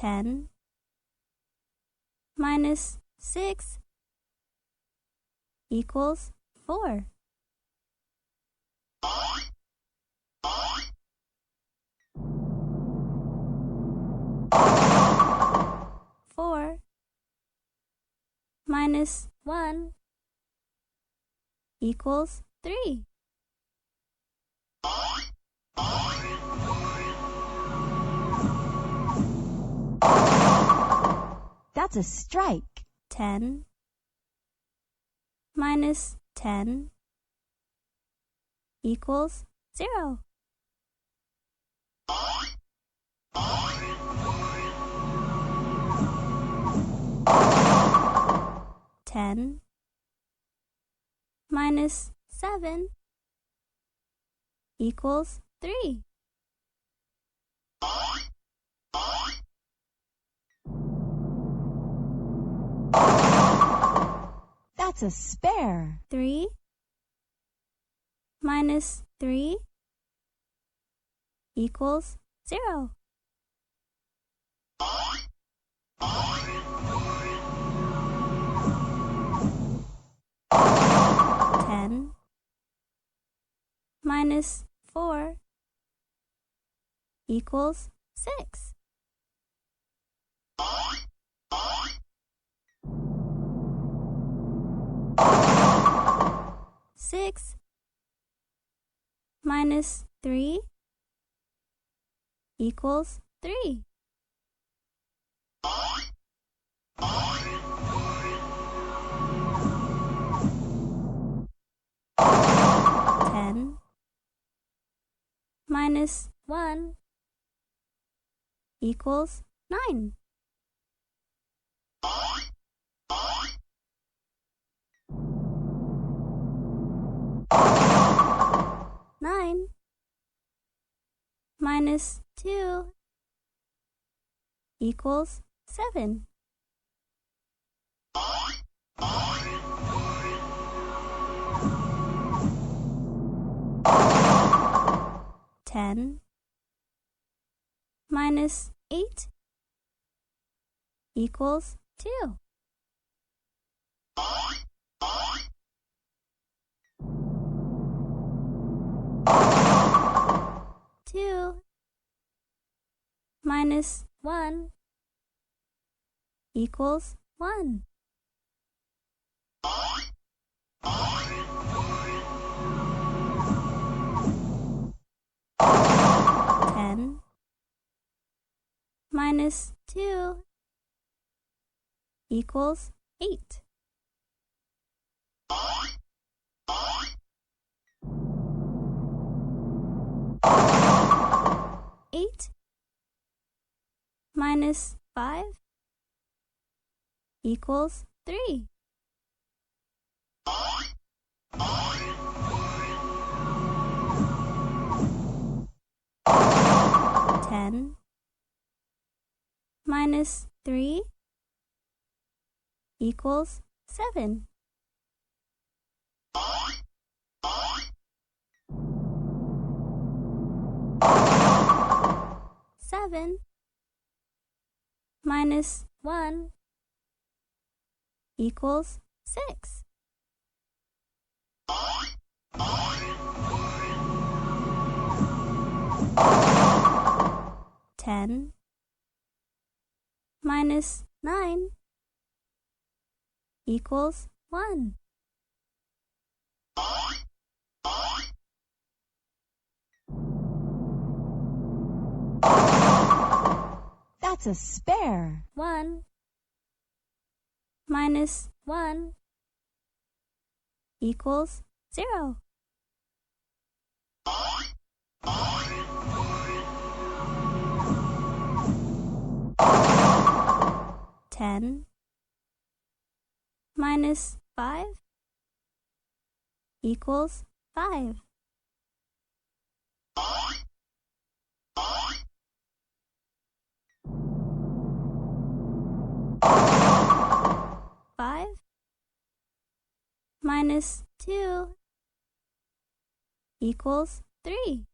10 minus 6 equals 4. 4 minus 1 equals 3. That's a strike. 10 minus 10 equals 0. 10 minus 7 equals 3. 'That's a spare. 3 minus 3 equals 0. 10 minus 4 equals 6. 6 minus 3 equals 3. 10 minus 1 equals 9. 9 minus 2 equals 7. 10 minus 8 equals 2. 2 minus 1 equals 1. 10 minus 2 equals 8. 8 minus 5 equals 3. 10 minus 3 equals 7. 7 minus 1 equals 6. 10 minus 9 equals 1. 'That's a spare. 1 minus 1 equals 0. 10 minus 5 equals 5. 5 minus 2 equals 3.